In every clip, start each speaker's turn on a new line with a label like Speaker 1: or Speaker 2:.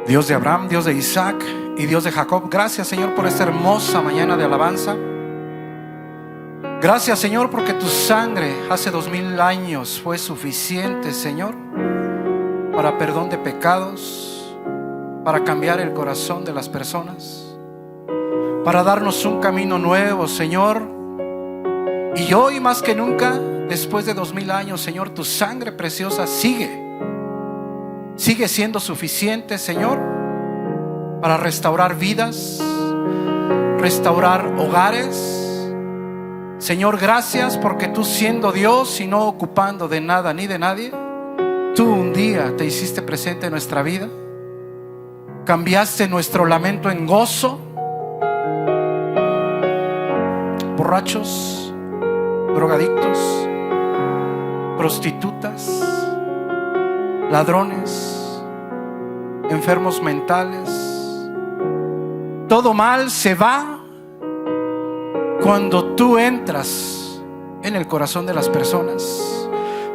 Speaker 1: Dios de Abraham, Dios de Isaac y Dios de Jacob. Gracias, Señor, por esta hermosa mañana de alabanza. Gracias, Señor, porque tu sangre hace 2000 años fue suficiente, Señor, para perdón de pecados, para cambiar el corazón de las personas, para darnos un camino nuevo, Señor. Y hoy más que nunca, después de 2000 años, Señor, tu sangre preciosa sigue siendo suficiente, Señor, para restaurar vidas, restaurar hogares. Señor, gracias porque tú, siendo Dios y no ocupando de nada ni de nadie, tú un día te hiciste presente en nuestra vida, cambiaste nuestro lamento en gozo. Borrachos, drogadictos, prostitutas, ladrones, enfermos mentales, todo mal se va cuando tú entras en el corazón de las personas.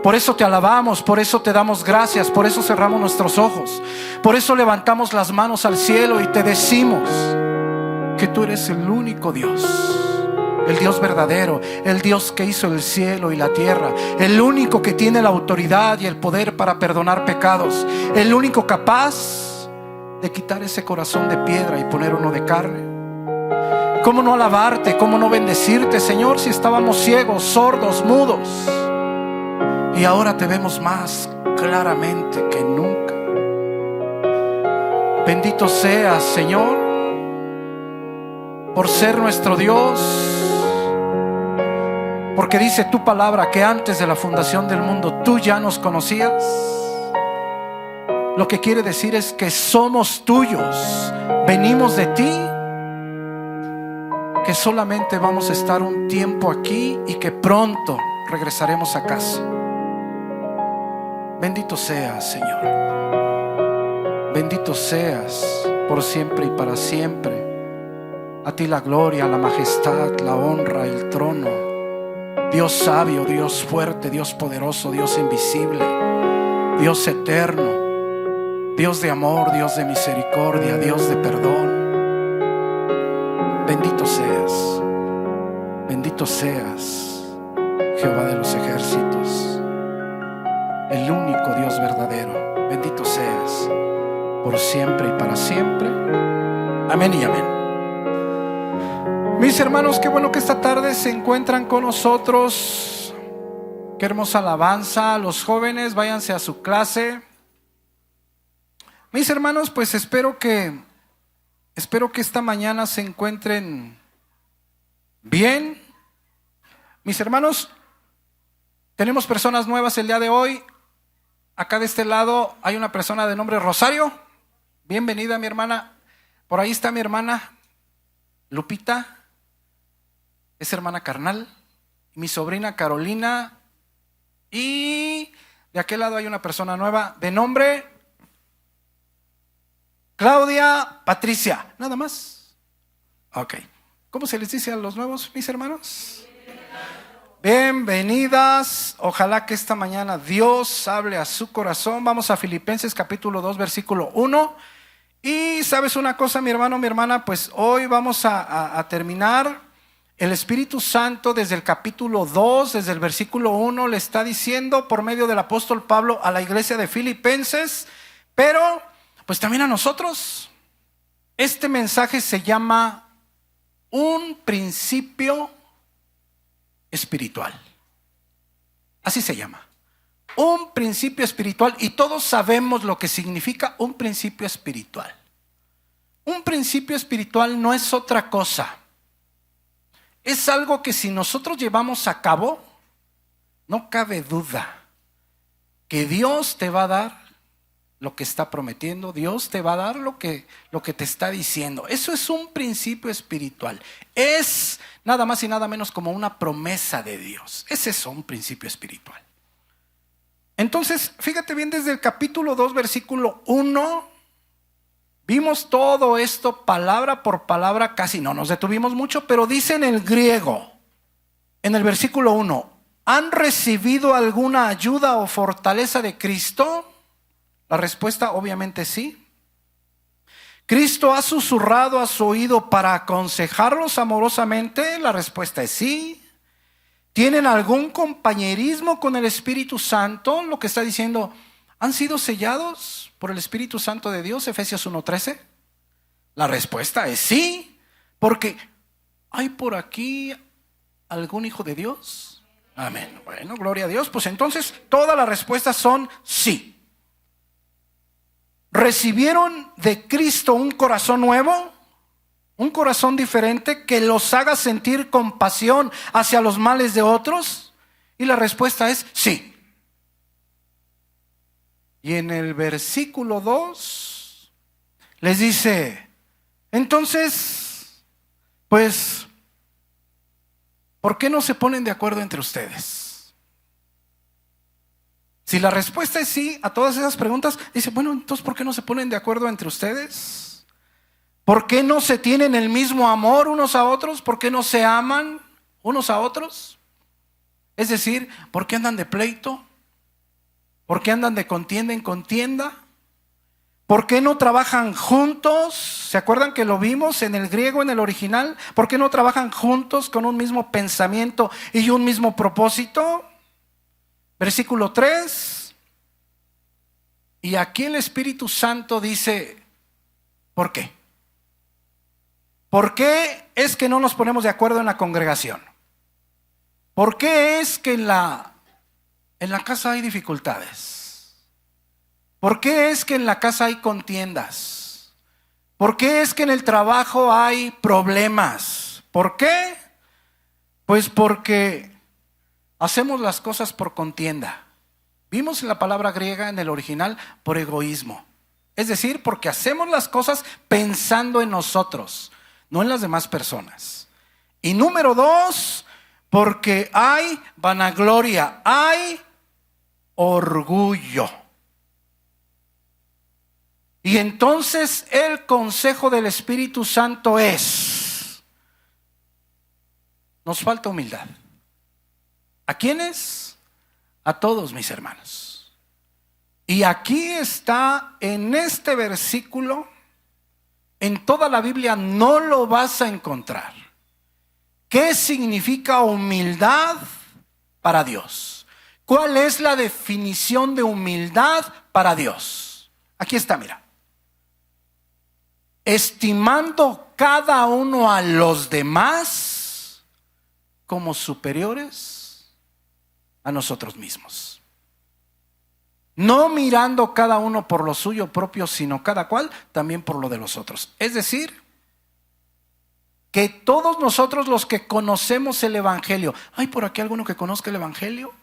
Speaker 1: Por eso te alabamos, por eso te damos gracias, por eso cerramos nuestros ojos, por eso levantamos las manos al cielo y te decimos que tú eres el único Dios, el Dios verdadero, el Dios que hizo el cielo y la tierra, el único que tiene la autoridad y el poder para perdonar pecados, el único capaz de quitar ese corazón de piedra y poner uno de carne. ¿Cómo no alabarte? ¿Cómo no bendecirte, Señor, si estábamos ciegos, sordos, mudos? Y ahora te vemos más claramente que nunca. Bendito seas, Señor, por ser nuestro Dios, porque dice tu palabra que antes de la fundación del mundo tú ya nos conocías. Lo que quiere decir es que somos tuyos, venimos de ti, que solamente vamos a estar un tiempo aquí y que pronto regresaremos a casa. Bendito seas, Señor. Bendito seas por siempre y para siempre. A ti la gloria, la majestad, la honra, el trono. Dios sabio, Dios fuerte, Dios poderoso, Dios invisible, Dios eterno, Dios de amor, Dios de misericordia, Dios de perdón. Bendito seas, Jehová de los ejércitos, el único Dios verdadero. Bendito seas por siempre y para siempre. Amén y amén. Mis hermanos, qué bueno que esta tarde se encuentran con nosotros. Qué hermosa alabanza. Los jóvenes, váyanse a su clase. Mis hermanos, pues espero que esta mañana se encuentren bien. Mis hermanos, tenemos personas nuevas el día de hoy. Acá de este lado hay una persona de nombre Rosario. Bienvenida, mi hermana. Por ahí está mi hermana Lupita, es hermana carnal. Mi sobrina Carolina. Y de aquel lado hay una persona nueva de nombre Claudia Patricia. Nada más. Ok. ¿Cómo se les dice a los nuevos, mis hermanos? Bienvenidas. Ojalá que esta mañana Dios hable a su corazón. Vamos a Filipenses capítulo 2 versículo 1. Y sabes una cosa, mi hermano, mi hermana, pues hoy vamos a terminar. El Espíritu Santo desde el capítulo 2, desde el versículo 1, le está diciendo por medio del apóstol Pablo a la iglesia de Filipenses, pero pues también a nosotros. Este mensaje se llama un principio espiritual. Así se llama. Un principio espiritual, y todos sabemos lo que significa un principio espiritual. Un principio espiritual no es otra cosa. Es algo que si nosotros llevamos a cabo, no cabe duda que Dios te va a dar lo que está prometiendo. Dios te va a dar lo que te está diciendo. Eso es un principio espiritual. Es nada más y nada menos como una promesa de Dios. Ese es un principio espiritual. Entonces, fíjate bien, desde el capítulo 2, versículo 1, vimos todo esto palabra por palabra, casi no nos detuvimos mucho, pero dice en el griego, en el versículo 1, ¿han recibido alguna ayuda o fortaleza de Cristo? La respuesta obviamente sí. ¿Cristo ha susurrado a su oído para aconsejarlos amorosamente? La respuesta es sí. ¿Tienen algún compañerismo con el Espíritu Santo? Lo que está diciendo, ¿han sido sellados por el Espíritu Santo de Dios? Efesios 1:13. La respuesta es sí, porque ¿hay por aquí algún hijo de Dios? Amén. Bueno, gloria a Dios. Pues entonces todas las respuestas son sí. ¿Recibieron de Cristo un corazón nuevo? ¿Un corazón diferente que los haga sentir compasión hacia los males de otros? Y la respuesta es sí. Y en el versículo 2 les dice, entonces, pues, ¿por qué no se ponen de acuerdo entre ustedes? Si la respuesta es sí a todas esas preguntas, dice, bueno, entonces ¿por qué no se ponen de acuerdo entre ustedes? ¿Por qué no se tienen el mismo amor unos a otros? ¿Por qué no se aman unos a otros? Es decir, ¿por qué andan de pleito? ¿Por qué andan de contienda en contienda? ¿Por qué no trabajan juntos? ¿Se acuerdan que lo vimos en el griego, en el original? ¿Por qué no trabajan juntos con un mismo pensamiento y un mismo propósito? Versículo 3. Y aquí el Espíritu Santo dice, ¿por qué? ¿Por qué es que no nos ponemos de acuerdo en la congregación? ¿Por qué es que en la casa hay dificultades? ¿Por qué es que en la casa hay contiendas? ¿Por qué es que en el trabajo hay problemas? ¿Por qué? Pues porque hacemos las cosas por contienda. Vimos en la palabra griega, en el original, por egoísmo. Es decir, porque hacemos las cosas pensando en nosotros, no en las demás personas. Y número 2, porque hay vanagloria, hay orgullo. Y entonces el consejo del Espíritu Santo es, nos falta humildad. ¿A quiénes? A todos, mis hermanos. Y aquí está, en este versículo, en toda la Biblia no lo vas a encontrar. ¿Qué significa humildad para Dios? ¿Cuál es la definición de humildad para Dios? Aquí está, mira. Estimando cada uno a los demás como superiores a nosotros mismos. No mirando cada uno por lo suyo propio, sino cada cual también por lo de los otros. Es decir, que todos nosotros los que conocemos el Evangelio, ¿hay por aquí alguno que conozca el Evangelio?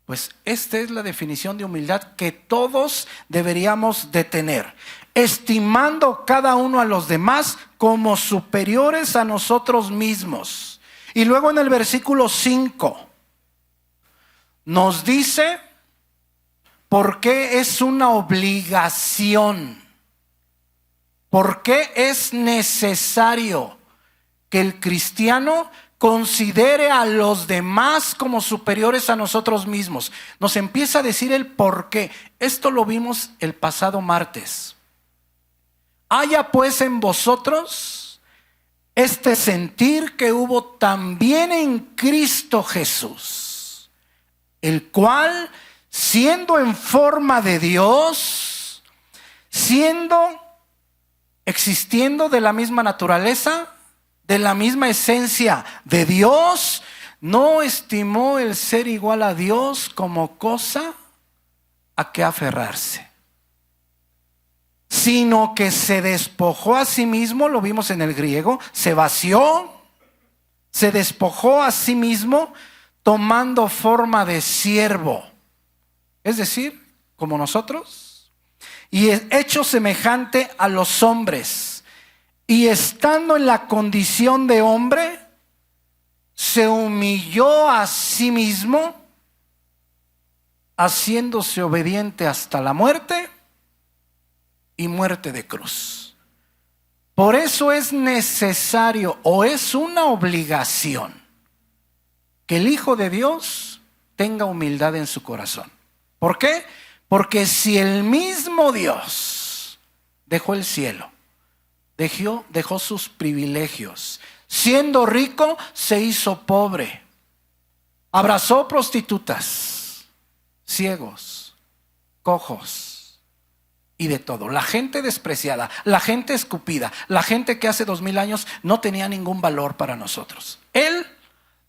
Speaker 1: Pues esta es la definición de humildad que todos deberíamos de tener. Estimando cada uno a los demás como superiores a nosotros mismos. Y luego en el versículo 5 nos dice por qué es una obligación, por qué es necesario que el cristiano considere a los demás como superiores a nosotros mismos. Nos empieza a decir el por qué. Esto lo vimos el pasado martes. Haya pues en vosotros este sentir que hubo también en Cristo Jesús, el cual, siendo en forma de Dios, existiendo de la misma naturaleza, de la misma esencia de Dios, no estimó el ser igual a Dios como cosa a que aferrarse, sino que se despojó a sí mismo, lo vimos en el griego, se vació, se despojó a sí mismo tomando forma de siervo, es decir, como nosotros, y hecho semejante a los hombres. Y estando en la condición de hombre, se humilló a sí mismo, haciéndose obediente hasta la muerte y muerte de cruz. Por eso es necesario o es una obligación que el Hijo de Dios tenga humildad en su corazón. ¿Por qué? Porque si el mismo Dios dejó el cielo, dejó sus privilegios. Siendo rico, se hizo pobre. Abrazó prostitutas, ciegos, cojos y de todo. La gente despreciada, la gente escupida, la gente que hace 2000 años no tenía ningún valor para nosotros. Él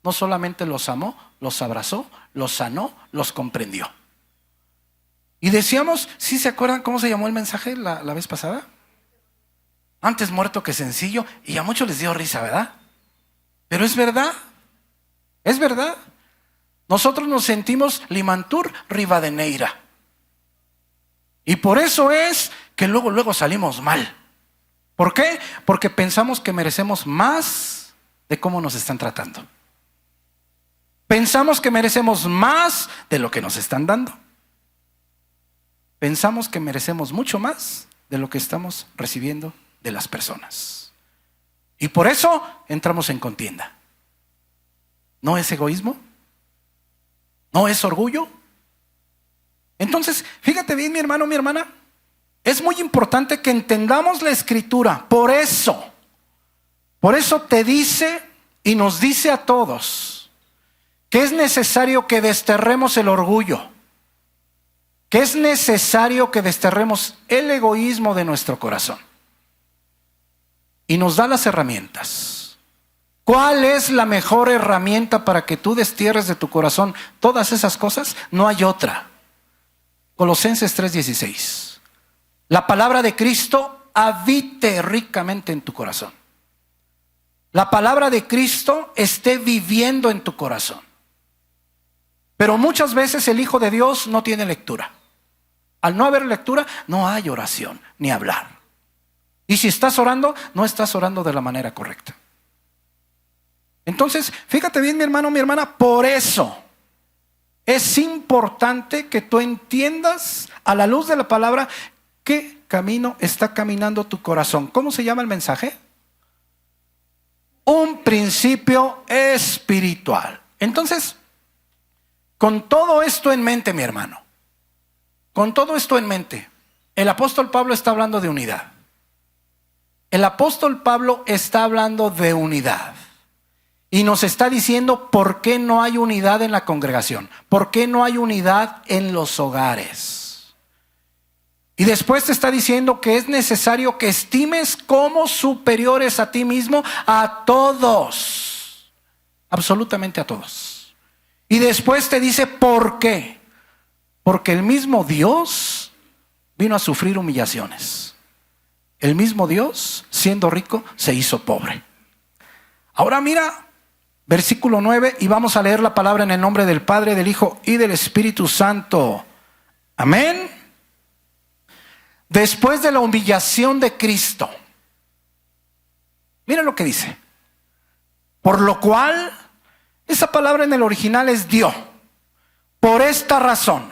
Speaker 1: no solamente los amó, los abrazó, los sanó, los comprendió. Y decíamos, ¿sí se acuerdan cómo se llamó el mensaje la vez pasada? Antes muerto que sencillo. Y a muchos les dio risa, ¿verdad? Pero es verdad, es verdad. Nosotros nos sentimos Limantur Rivadeneira. Y por eso es que luego salimos mal. ¿Por qué? Porque pensamos que merecemos más de cómo nos están tratando. Pensamos que merecemos más de lo que nos están dando. Pensamos que merecemos mucho más de lo que estamos recibiendo de las personas. Y por eso entramos en contienda. ¿No es egoísmo? ¿No es orgullo? Entonces, fíjate bien, mi hermano, mi hermana, es muy importante que entendamos la Escritura. Por eso te dice y nos dice a todos que es necesario que desterremos el orgullo, que es necesario que desterremos el egoísmo de nuestro corazón. Y nos da las herramientas. ¿Cuál es la mejor herramienta para que tú destierres de tu corazón todas esas cosas? No hay otra. Colosenses 3:16. La palabra de Cristo habite ricamente en tu corazón. La palabra de Cristo esté viviendo en tu corazón. Pero muchas veces el Hijo de Dios no tiene lectura. Al no haber lectura, no hay oración ni hablar. Y si estás orando, no estás orando de la manera correcta. Entonces, fíjate bien, mi hermano, mi hermana, por eso es importante que tú entiendas a la luz de la palabra qué camino está caminando tu corazón. ¿Cómo se llama el mensaje? Un principio espiritual. Entonces, con todo esto en mente, mi hermano, con todo esto en mente, el apóstol Pablo está hablando de unidad. El apóstol Pablo está hablando de unidad. Y nos está diciendo por qué no hay unidad en la congregación, por qué no hay unidad en los hogares. Y después te está diciendo que es necesario que estimes como superiores a ti mismo a todos, absolutamente a todos. Y después te dice por qué. Porque el mismo Dios vino a sufrir humillaciones. El mismo Dios, siendo rico, se hizo pobre. Ahora mira, versículo 9, y vamos a leer la palabra en el nombre del Padre, del Hijo y del Espíritu Santo. Amén. Después de la humillación de Cristo, mira lo que dice. Por lo cual, esa palabra en el original es dio. Por esta razón,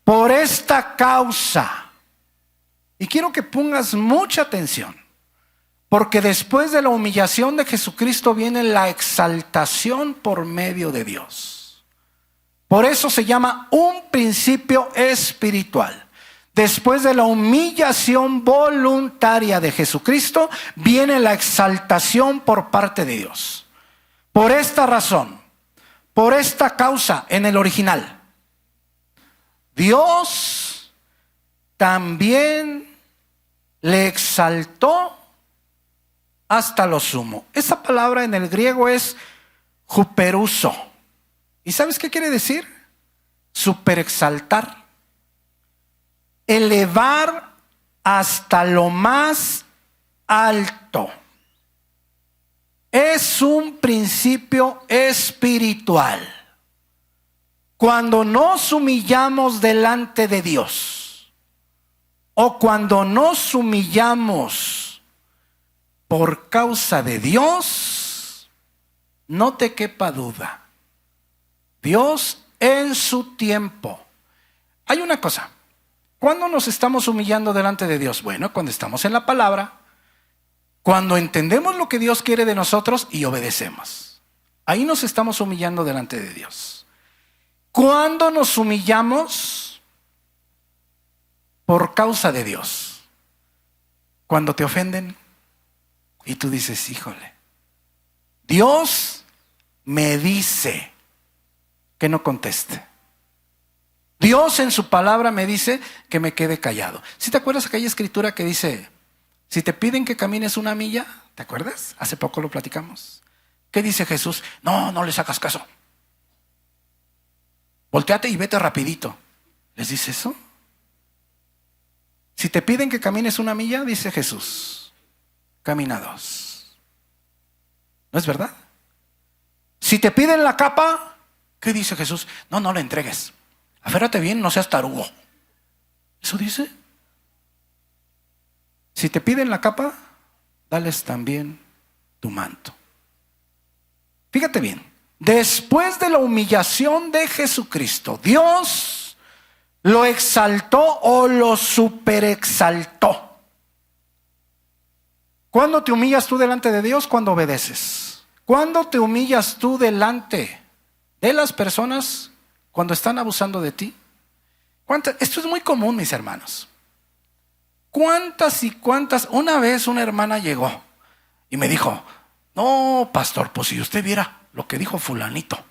Speaker 1: por esta causa. Y quiero que pongas mucha atención, porque después de la humillación de Jesucristo viene la exaltación por medio de Dios. Por eso se llama un principio espiritual. Después de la humillación voluntaria de Jesucristo, viene la exaltación por parte de Dios. Por esta razón, por esta causa en el original, Dios también le exaltó hasta lo sumo. Esa palabra en el griego es huperuso. ¿Y sabes qué quiere decir? Superexaltar. Elevar hasta lo más alto. Es un principio espiritual. Cuando nos humillamos delante de Dios, o cuando nos humillamos por causa de Dios, no te quepa duda, Dios en su tiempo. Hay una cosa, ¿cuándo nos estamos humillando delante de Dios? Bueno, cuando estamos en la palabra, cuando entendemos lo que Dios quiere de nosotros y obedecemos. Ahí nos estamos humillando delante de Dios. ¿Cuándo nos humillamos por causa de Dios? cuando te ofenden y tú dices, híjole, Dios me dice que no conteste. Dios en su palabra me dice que me quede callado. ¿Sí te acuerdas aquella escritura que dice, si te piden que camines una milla, ¿te acuerdas? Hace poco lo platicamos. ¿Qué dice Jesús? No, no les hagas caso. Volteate y vete rapidito. ¿Les dice eso? Si te piden que camines una milla, dice Jesús, camina 2. ¿No es verdad? Si te piden la capa, ¿qué dice Jesús? No, no la entregues. Aférrate bien, no seas tarugo. ¿Eso dice? Si te piden la capa, dales también tu manto. Fíjate bien, después de la humillación de Jesucristo, Dios lo exaltó o lo superexaltó. ¿Cuándo te humillas tú delante de Dios? Cuando obedeces. ¿Cuándo te humillas tú delante de las personas cuando están abusando de ti? Esto es muy común, mis hermanos. ¿Cuántas y cuántas? Una vez una hermana llegó y me dijo, no, pastor, pues si usted viera lo que dijo fulanito.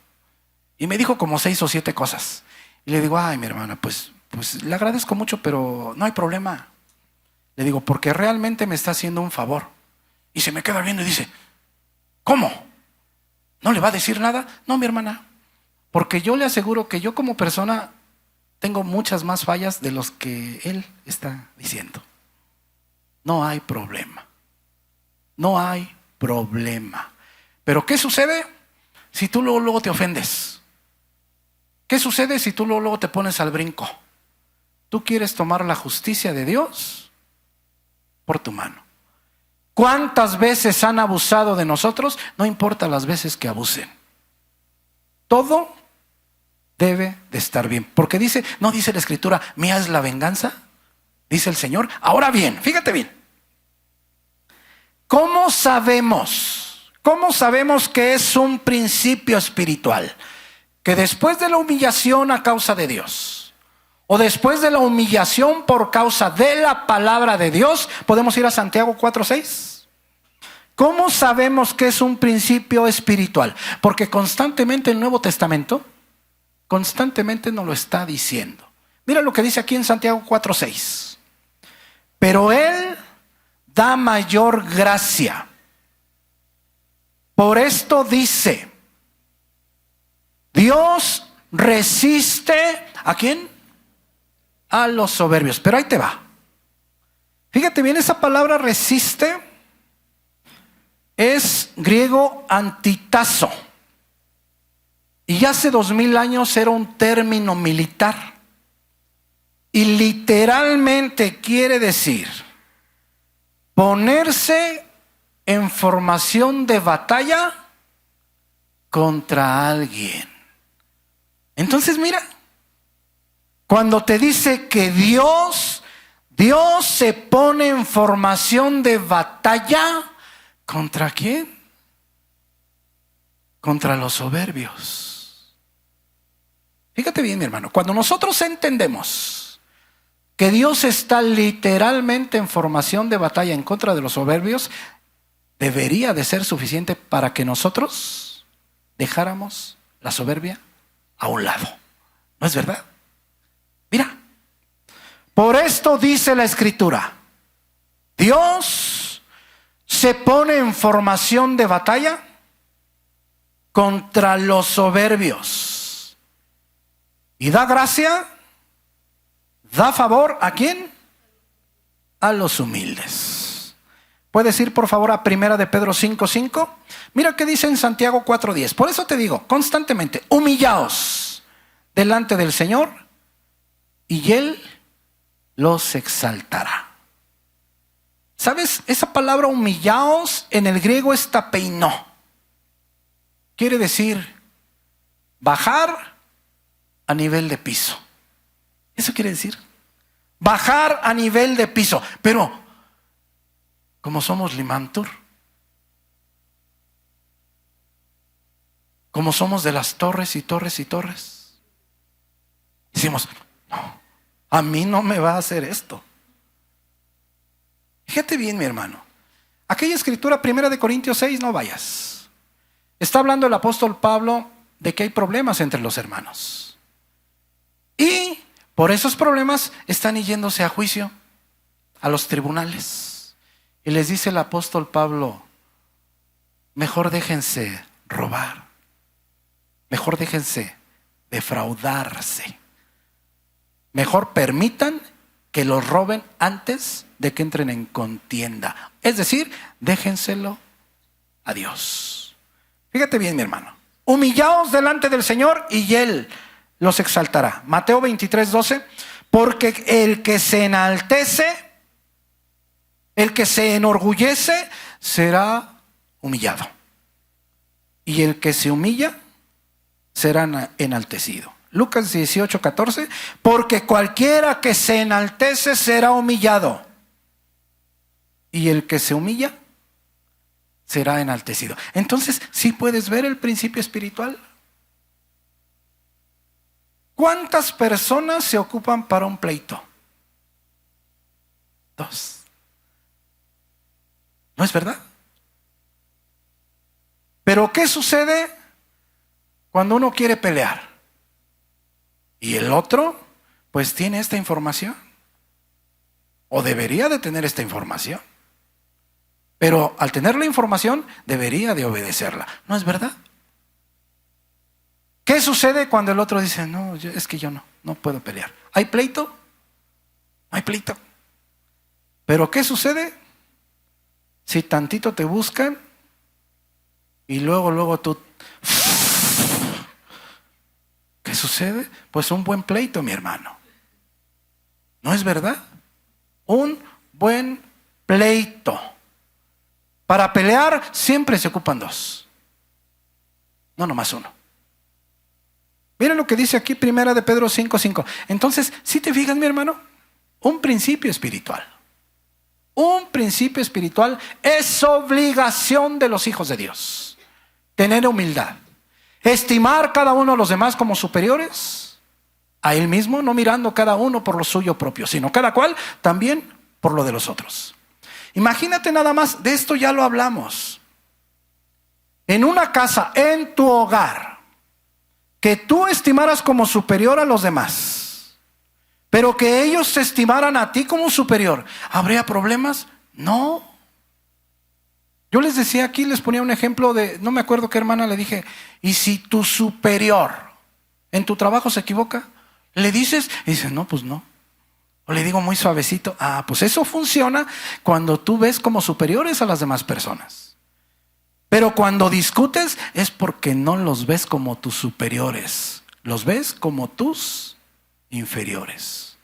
Speaker 1: Y me dijo como 6 o 7 cosas. Y le digo, ay, mi hermana, pues le agradezco mucho, pero no hay problema. Le digo, porque realmente me está haciendo un favor. Y se me queda viendo y dice, ¿cómo? ¿No le va a decir nada? No, mi hermana, porque yo le aseguro que yo como persona tengo muchas más fallas de los que él está diciendo. No hay problema. No hay problema. Pero ¿qué sucede si tú luego te ofendes? ¿Qué sucede si tú luego te pones al brinco? Tú quieres tomar la justicia de Dios por tu mano. ¿Cuántas veces han abusado de nosotros? No importa las veces que abusen. Todo debe de estar bien. Porque no dice la Escritura, mía es la venganza, dice el Señor. Ahora bien, fíjate bien. ¿Cómo sabemos que es un principio espiritual? Que después de la humillación a causa de Dios, o después de la humillación por causa de la palabra de Dios, podemos ir a Santiago 4:6. ¿Cómo sabemos que es un principio espiritual? Porque constantemente el Nuevo Testamento, constantemente nos lo está diciendo. Mira lo que dice aquí en Santiago 4:6. Pero Él da mayor gracia. Por esto dice, Dios resiste, ¿a quién? A los soberbios. Pero ahí te va. Fíjate bien, esa palabra resiste es griego antitazo. Y hace 2000 años era un término militar. Y literalmente quiere decir ponerse en formación de batalla contra alguien. Entonces mira, cuando te dice que Dios se pone en formación de batalla, ¿contra quién? Contra los soberbios. Fíjate bien, mi hermano, cuando nosotros entendemos que Dios está literalmente en formación de batalla en contra de los soberbios, debería de ser suficiente para que nosotros dejáramos la soberbia a un lado. ¿No es verdad? Mira, por esto dice la Escritura, Dios se pone en formación de batalla contra los soberbios y da gracia, da favor, ¿a quién? A los humildes. ¿Puedes ir por favor a 1 de Pedro 5:5? Mira qué dice en Santiago 4:10. Por eso te digo, constantemente, humillaos delante del Señor y Él los exaltará. ¿Sabes? Esa palabra humillaos en el griego es tapeinó. Quiere decir bajar a nivel de piso. Eso quiere decir bajar a nivel de piso. Pero como somos Limantur, como somos de las torres y torres y torres, decimos, no, a mí no me va a hacer esto. Fíjate bien, mi hermano. Aquella escritura, 1 Corintios 6, no vayas. Está hablando el apóstol Pablo de que hay problemas entre los hermanos. Y por esos problemas están yéndose a juicio, a los tribunales. Y les dice el apóstol Pablo, mejor déjense robar. Mejor déjense defraudarse. Mejor permitan que los roben antes de que entren en contienda. Es decir, déjenselo a Dios. Fíjate bien, mi hermano. Humillaos delante del Señor y Él los exaltará. Mateo 23:12. Porque el que se enaltece, el que se enorgullece, será humillado. Y el que se humilla, será enaltecido. Lucas 18:14. Porque cualquiera que se enaltece será humillado. Y el que se humilla será enaltecido. Entonces, ¿sí puedes ver el principio espiritual? ¿Cuántas personas se ocupan para un pleito? 2. ¿No es verdad? Pero ¿qué sucede cuando uno quiere pelear? Y el otro, pues tiene esta información. O debería de tener esta información. Pero al tener la información, debería de obedecerla. ¿No es verdad? ¿Qué sucede cuando el otro dice, no, es que yo no puedo pelear? ¿Hay pleito? No hay pleito. Pero ¿qué sucede si tantito te buscan y luego tú... ¿Qué sucede? Pues un buen pleito, mi hermano. ¿No es verdad? Un buen pleito. Para pelear siempre se ocupan 2. No nomás 1. Miren lo que dice aquí 1 Pedro 5:5. Entonces, si te fijas, mi hermano, un principio espiritual. Un principio espiritual es obligación de los hijos de Dios. Tener humildad. Estimar cada uno a los demás como superiores a él mismo, no mirando cada uno por lo suyo propio, sino cada cual también por lo de los otros. Imagínate nada más, de esto ya lo hablamos. En una casa, en tu hogar, que tú estimaras como superior a los demás, pero que ellos te estimaran a ti como superior, ¿habría problemas? No. Yo les decía aquí, les ponía un ejemplo de, no me acuerdo qué hermana le dije, y si tu superior en tu trabajo se equivoca, le dices, y dice, no, pues no. O le digo muy suavecito, pues eso funciona cuando tú ves como superiores a las demás personas. Pero cuando discutes es porque no los ves como tus superiores, los ves como tus inferiores.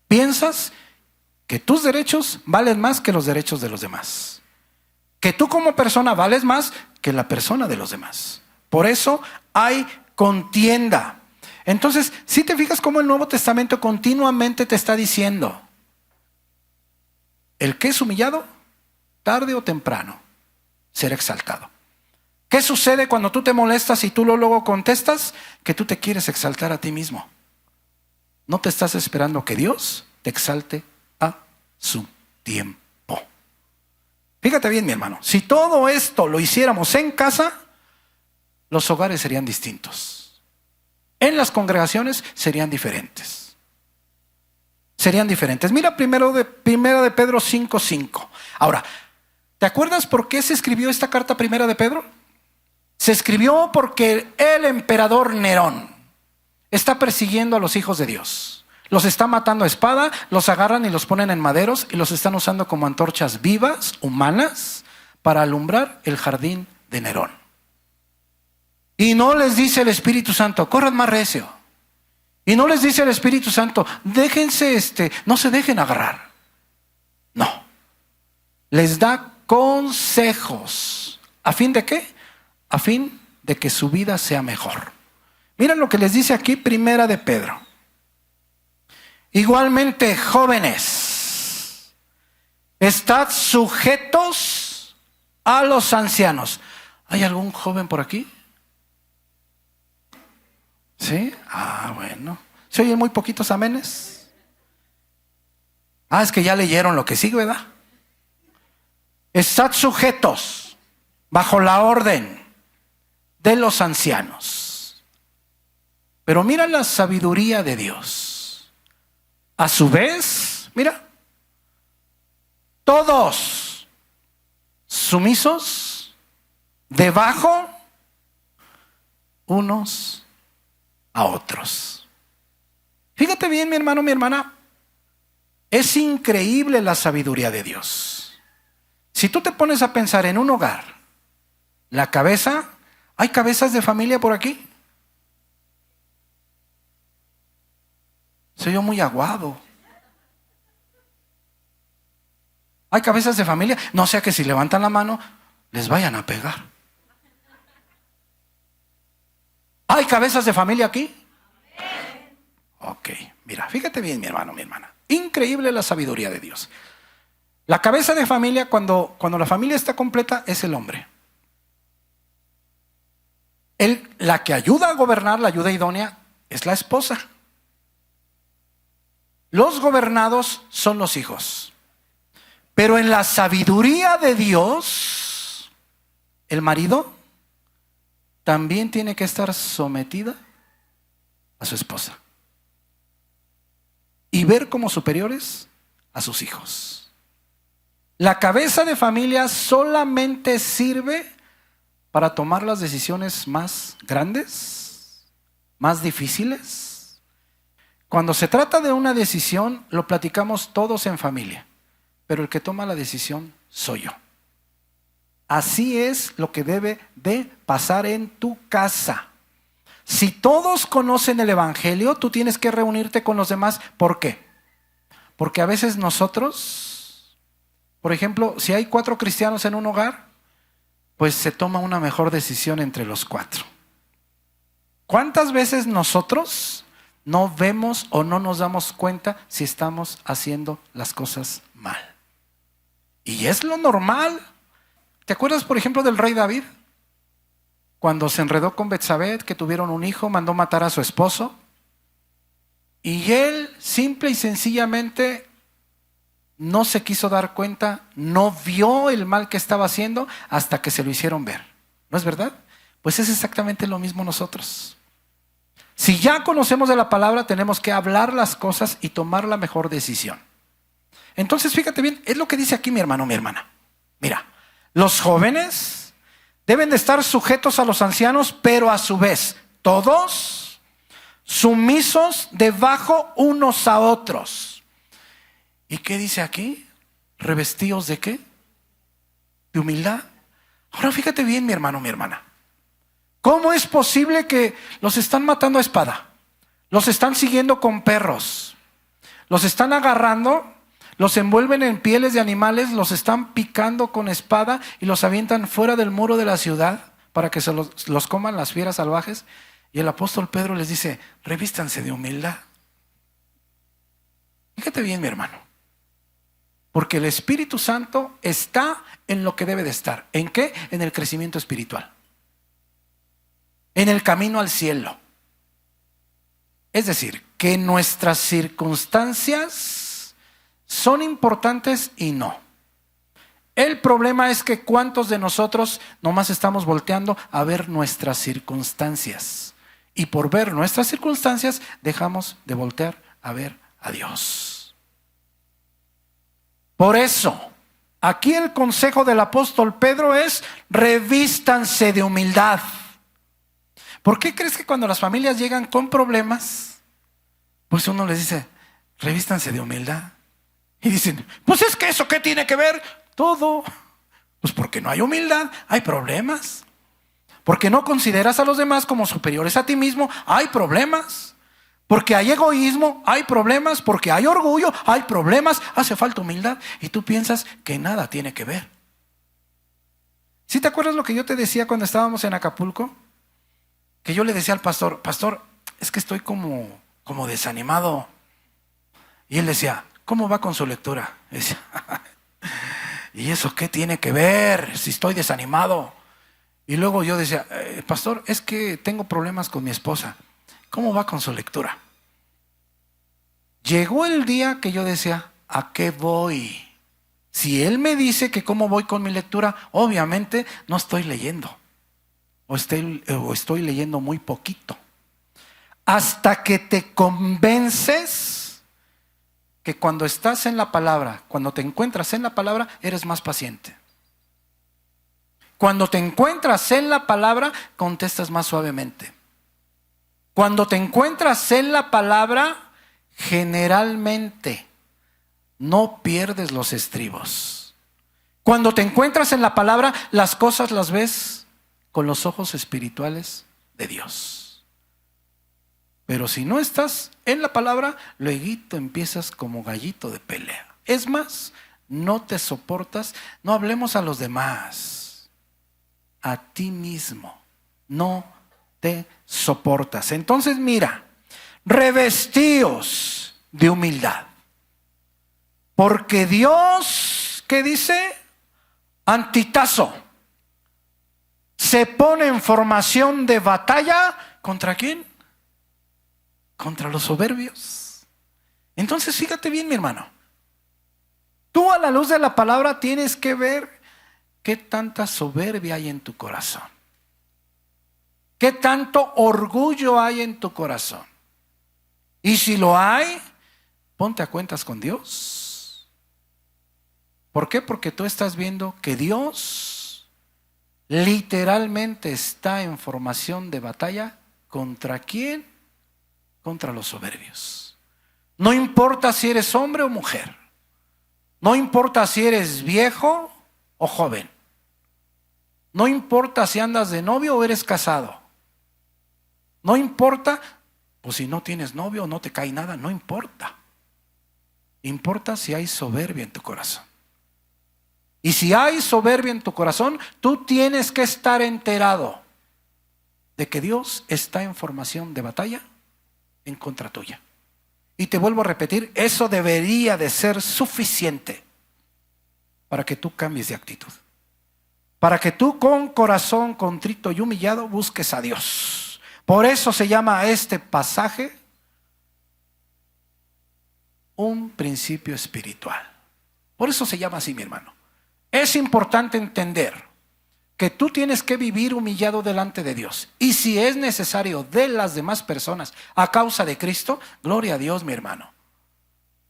Speaker 1: Piensas que tus derechos valen más que los derechos de los demás. Que tú como persona vales más que la persona de los demás. Por eso hay contienda. Entonces, si te fijas cómo el Nuevo Testamento continuamente te está diciendo, el que es humillado, tarde o temprano, será exaltado. ¿Qué sucede cuando tú te molestas y tú luego contestas? Que tú te quieres exaltar a ti mismo. No te estás esperando que Dios te exalte a su tiempo. Fíjate bien, mi hermano, si todo esto lo hiciéramos en casa, los hogares serían distintos. En las congregaciones serían diferentes. Serían diferentes. Mira primero de Pedro 5:5. Ahora, ¿te acuerdas por qué se escribió esta carta primera de Pedro? Se escribió porque el emperador Nerón está persiguiendo a los hijos de Dios. Los está matando a espada, los agarran y los ponen en maderos y los están usando como antorchas vivas, humanas, para alumbrar el jardín de Nerón. Y no les dice el Espíritu Santo, corran más recio. Y no les dice el Espíritu Santo, déjense, no se dejen agarrar. No. Les da consejos. ¿A fin de qué? A fin de que su vida sea mejor. Miren lo que les dice aquí primera de Pedro. Igualmente, jóvenes, estad sujetos a los ancianos. ¿Hay algún joven por aquí? ¿Sí? Bueno. ¿Se oyen muy poquitos amenes? Es que ya leyeron lo que sigue, ¿verdad? Estad sujetos bajo la orden de los ancianos. Pero mira la sabiduría de Dios. A su vez, mira, todos sumisos, debajo unos a otros. Fíjate bien, mi hermano, mi hermana, es increíble la sabiduría de Dios. Si tú te pones a pensar en un hogar, la cabeza, ¿hay cabezas de familia por aquí? Soy yo muy aguado. ¿Hay cabezas de familia? No sea que si levantan la mano, les vayan a pegar. ¿Hay cabezas de familia aquí? Ok, mira, fíjate bien, mi hermano, mi hermana. Increíble la sabiduría de Dios. La cabeza de familia, cuando la familia está completa, es el hombre. La que ayuda a gobernar, la ayuda idónea, es la esposa. Los gobernados son los hijos. Pero en la sabiduría de Dios, el marido también tiene que estar sometida a su esposa y ver como superiores a sus hijos. La cabeza de familia solamente sirve para tomar las decisiones más grandes, más difíciles. Cuando se trata de una decisión, lo platicamos todos en familia, pero el que toma la decisión soy yo. Así es lo que debe de pasar en tu casa. Si todos conocen el Evangelio, tú tienes que reunirte con los demás. ¿Por qué? Porque a veces nosotros, por ejemplo, si hay 4 cristianos en un hogar, pues se toma una mejor decisión entre los 4. ¿Cuántas veces nosotros no vemos o no nos damos cuenta si estamos haciendo las cosas mal? Y es lo normal. ¿Te acuerdas, por ejemplo, del rey David? Cuando se enredó con Betsabé, que tuvieron un hijo, mandó matar a su esposo. Y él, simple y sencillamente, no se quiso dar cuenta, no vio el mal que estaba haciendo hasta que se lo hicieron ver. ¿No es verdad? Pues es exactamente lo mismo nosotros. Si ya conocemos de la palabra, tenemos que hablar las cosas y tomar la mejor decisión. Entonces, fíjate bien, es lo que dice aquí mi hermano, mi hermana. Mira, los jóvenes deben de estar sujetos a los ancianos, pero a su vez, todos sumisos debajo unos a otros. ¿Y qué dice aquí? ¿Revestidos de qué? ¿De humildad? Ahora fíjate bien, mi hermano, mi hermana. ¿Cómo es posible que los están matando a espada? Los están siguiendo con perros. Los están agarrando, los envuelven en pieles de animales, los están picando con espada y los avientan fuera del muro de la ciudad para que se los coman las fieras salvajes. Y el apóstol Pedro les dice, revístanse de humildad. Fíjate bien, mi hermano. Porque el Espíritu Santo está en lo que debe de estar. ¿En qué? En el crecimiento espiritual. En el camino al cielo. Es decir, que nuestras circunstancias son importantes y no. El problema es que cuántos de nosotros nomás estamos volteando a ver nuestras circunstancias. Y por ver nuestras circunstancias dejamos de voltear a ver a Dios. Por eso, aquí el consejo del apóstol Pedro es revístanse de humildad. ¿Por qué crees que cuando las familias llegan con problemas, pues uno les dice, revístanse de humildad? Y dicen, pues es que eso, ¿qué tiene que ver? Todo. Pues porque no hay humildad, hay problemas. Porque no consideras a los demás como superiores a ti mismo, hay problemas. Porque hay egoísmo, hay problemas. Porque hay orgullo, hay problemas. Hace falta humildad. Y tú piensas que nada tiene que ver. ¿Sí te acuerdas lo que yo te decía cuando estábamos en Acapulco? Que yo le decía al pastor, pastor, es que estoy como desanimado. Y él decía, ¿cómo va con su lectura? Y decía, ¿y eso qué tiene que ver si estoy desanimado? Y luego yo decía, pastor, es que tengo problemas con mi esposa. ¿Cómo va con su lectura? Llegó el día que yo decía, ¿a qué voy? Si Él me dice que cómo voy con mi lectura, obviamente no estoy leyendo. O estoy leyendo muy poquito. Hasta que te convences que cuando estás en la palabra, cuando te encuentras en la palabra, eres más paciente. Cuando te encuentras en la palabra, contestas más suavemente. Cuando te encuentras en la palabra, generalmente no pierdes los estribos. Cuando te encuentras en la palabra, las cosas las ves con los ojos espirituales de Dios. Pero si no estás en la palabra, luego empiezas como gallito de pelea. Es más, no te soportas, no hablemos a los demás, a ti mismo, no te soportas. Entonces mira, revestíos de humildad. Porque Dios, ¿qué dice? Antitazo. Se pone en formación de batalla. ¿Contra quién? Contra los soberbios. Entonces fíjate bien, mi hermano. Tú a la luz de la palabra tienes que ver qué tanta soberbia hay en tu corazón. Qué tanto orgullo hay en tu corazón. Y si lo hay, ponte a cuentas con Dios. ¿Por qué? Porque tú estás viendo que Dios literalmente está en formación de batalla. ¿Contra quién? Contra los soberbios. No importa si eres hombre o mujer. No importa si eres viejo o joven. No importa si andas de novio o eres casado. No importa, pues si no tienes novio o no te cae nada, no importa. Importa si hay soberbia en tu corazón. Y si hay soberbia en tu corazón, tú tienes que estar enterado de que Dios está en formación de batalla en contra tuya. Y te vuelvo a repetir, eso debería de ser suficiente para que tú cambies de actitud. Para que tú con corazón contrito y humillado busques a Dios. Por eso se llama a este pasaje un principio espiritual. Por eso se llama así, mi hermano. Es importante entender que tú tienes que vivir humillado delante de Dios. Y si es necesario de las demás personas a causa de Cristo, gloria a Dios, mi hermano.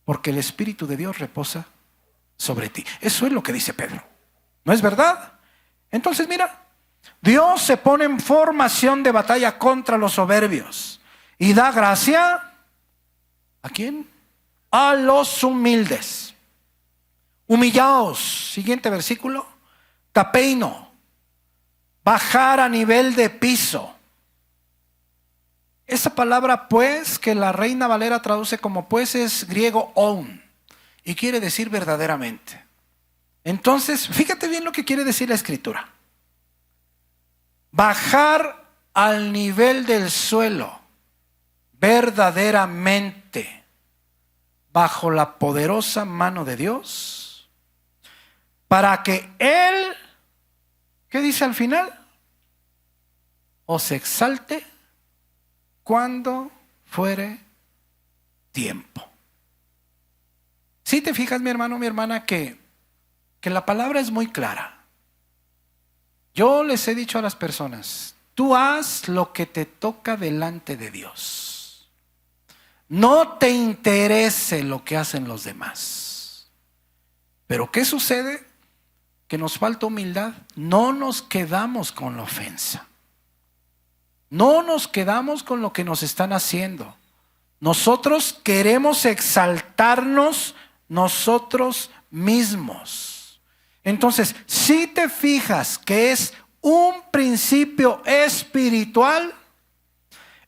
Speaker 1: Porque el Espíritu de Dios reposa sobre ti. Eso es lo que dice Pedro. ¿No es verdad? Entonces mira, Dios se pone en formación de batalla contra los soberbios y da gracia ¿a quién? A los humildes. Humillaos, siguiente versículo, tapeino, bajar a nivel de piso. Esa palabra pues, que la Reina Valera traduce como pues, es griego on y quiere decir verdaderamente. Entonces, fíjate bien lo que quiere decir la escritura. Bajar al nivel del suelo, verdaderamente, bajo la poderosa mano de Dios, para que Él, ¿qué dice al final? Os exalte cuando fuere tiempo. Si te fijas, mi hermano, mi hermana, que la palabra es muy clara. Yo les he dicho a las personas, tú haz lo que te toca delante de Dios. No te interese lo que hacen los demás. Pero ¿qué sucede? Que nos falta humildad. No nos quedamos con la ofensa. No nos quedamos con lo que nos están haciendo. Nosotros queremos exaltarnos nosotros mismos. Entonces, si te fijas que es un principio espiritual,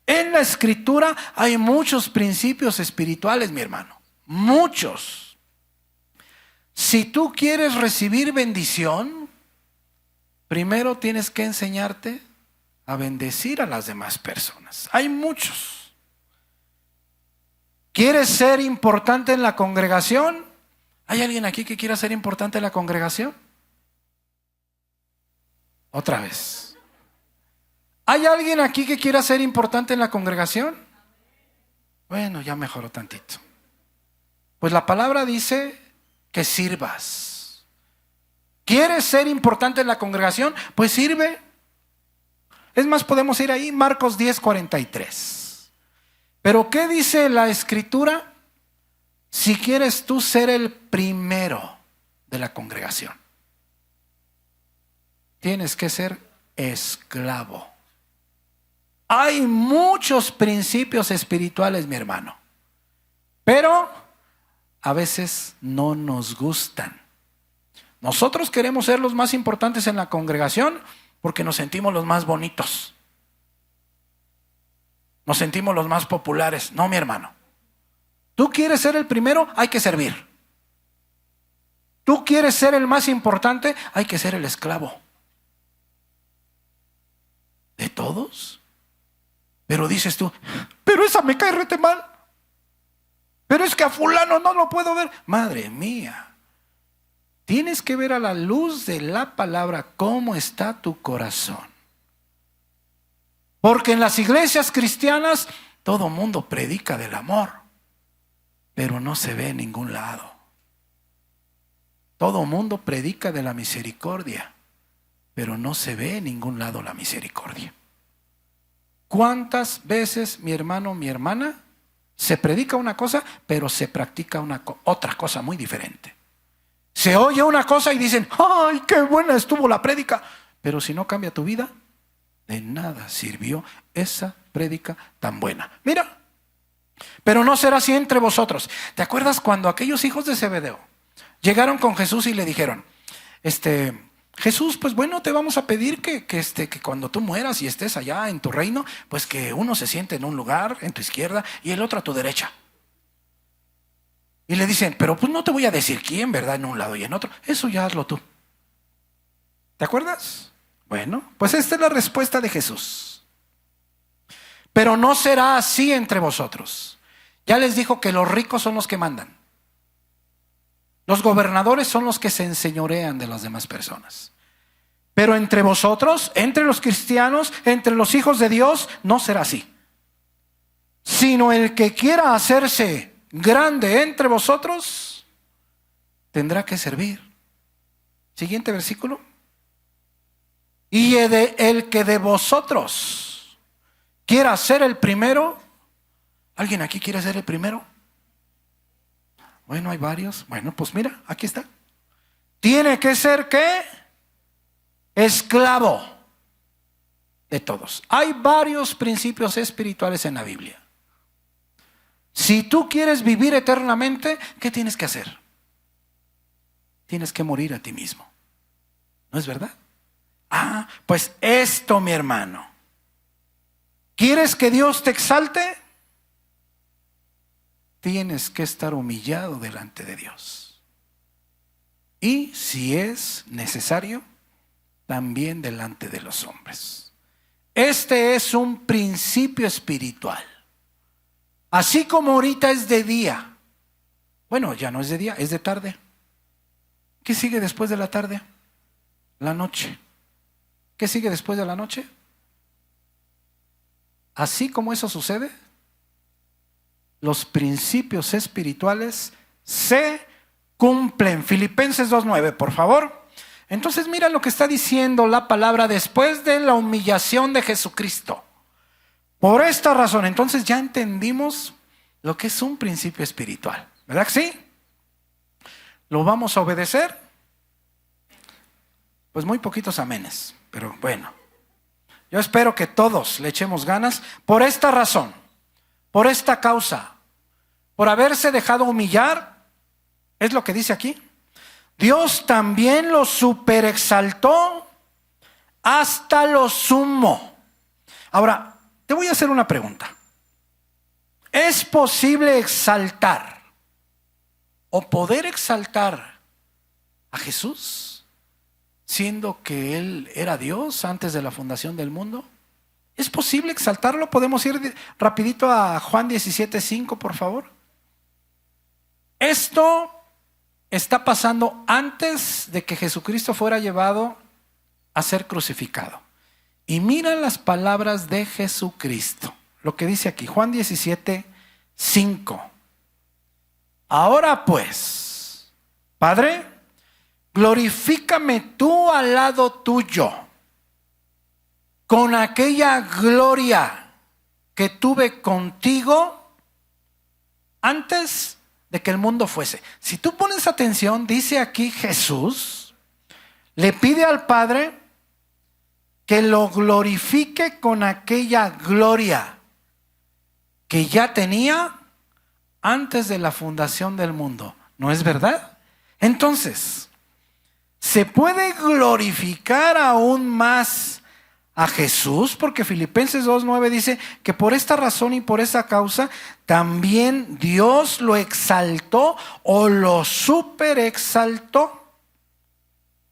Speaker 1: en la Escritura hay muchos principios espirituales, mi hermano. Muchos. Si tú quieres recibir bendición, primero tienes que enseñarte a bendecir a las demás personas. Hay muchos. ¿Quieres ser importante en la congregación? ¿Hay alguien aquí que quiera ser importante en la congregación? Otra vez. ¿Hay alguien aquí que quiera ser importante en la congregación? Bueno, ya mejoró tantito. Pues la palabra dice que sirvas. ¿Quieres ser importante en la congregación? Pues sirve. Es más, podemos ir ahí, Marcos 10:43. Pero ¿qué dice la Escritura? Si quieres tú ser el primero de la congregación, tienes que ser esclavo. Hay muchos principios espirituales, mi hermano, pero a veces no nos gustan. Nosotros queremos ser los más importantes en la congregación porque nos sentimos los más bonitos. Nos sentimos los más populares. No, mi hermano. Tú quieres ser el primero, hay que servir. Tú quieres ser el más importante, hay que ser el esclavo. ¿De todos? Pero dices tú, pero esa me cae rete mal. Pero es que a fulano no lo puedo ver. Madre mía. Tienes que ver a la luz de la palabra cómo está tu corazón. Porque en las iglesias cristianas todo mundo predica del amor, pero no se ve en ningún lado. Todo mundo predica de la misericordia, pero no se ve en ningún lado la misericordia. ¿Cuántas veces, mi hermano, mi hermana, se predica una cosa, pero se practica otra cosa muy diferente? Se oye una cosa y dicen, ¡ay, qué buena estuvo la prédica! Pero si no cambia tu vida, de nada sirvió esa prédica tan buena. Mira, pero no será así entre vosotros. ¿Te acuerdas cuando aquellos hijos de Zebedeo llegaron con Jesús y le dijeron, Jesús, pues bueno, te vamos a pedir que cuando tú mueras y estés allá en tu reino, pues que uno se siente en un lugar, en tu izquierda, y el otro a tu derecha? Y le dicen, pero pues no te voy a decir quién, ¿verdad? En un lado y en otro. Eso ya hazlo tú. ¿Te acuerdas? Bueno, pues esta es la respuesta de Jesús. Pero no será así entre vosotros. Ya les dijo que los ricos son los que mandan. Los gobernadores son los que se enseñorean de las demás personas. Pero entre vosotros, entre los cristianos, entre los hijos de Dios, no será así. Sino el que quiera hacerse grande entre vosotros, tendrá que servir. Siguiente versículo. Y el que de vosotros quiera ser el primero. ¿Alguien aquí quiere ser el primero? Bueno, hay varios. Bueno, pues mira, aquí está. Tiene que ser, ¿qué? Esclavo de todos. Hay varios principios espirituales en la Biblia. Si tú quieres vivir eternamente, ¿qué tienes que hacer? Tienes que morir a ti mismo. ¿No es verdad? Ah, pues esto, mi hermano. ¿Quieres que Dios te exalte? Tienes que estar humillado delante de Dios. Y si es necesario, también delante de los hombres. Este es un principio espiritual. Así como ahorita es de día. Bueno, ya no es de día, es de tarde. ¿Qué sigue después de la tarde? La noche. ¿Qué sigue después de la noche? Así como eso sucede, los principios espirituales se cumplen. Filipenses 2:9, por favor. Entonces mira lo que está diciendo la palabra después de la humillación de Jesucristo. Por esta razón, entonces ya entendimos lo que es un principio espiritual, ¿verdad que sí? ¿Lo vamos a obedecer? Pues muy poquitos amenes, pero bueno. Yo espero que todos le echemos ganas por esta razón, por esta causa, por haberse dejado humillar. Es lo que dice aquí. Dios también lo superexaltó hasta lo sumo. Ahora, te voy a hacer una pregunta. ¿Es posible exaltar o poder exaltar a Jesús siendo que Él era Dios antes de la fundación del mundo? ¿Es posible exaltarlo? ¿Podemos ir rapidito a Juan 17:5, por favor? Esto está pasando antes de que Jesucristo fuera llevado a ser crucificado. Y mira las palabras de Jesucristo. Lo que dice aquí, Juan 17:5. Ahora pues, Padre, glorifícame tú al lado tuyo, con aquella gloria que tuve contigo antes de que el mundo fuese. Si tú pones atención, dice aquí Jesús, le pide al Padre que lo glorifique con aquella gloria que ya tenía antes de la fundación del mundo. ¿No es verdad? Entonces, ¿se puede glorificar aún más a Jesús? Porque Filipenses 2:9 dice que por esta razón y por esa causa también Dios lo exaltó o lo superexaltó.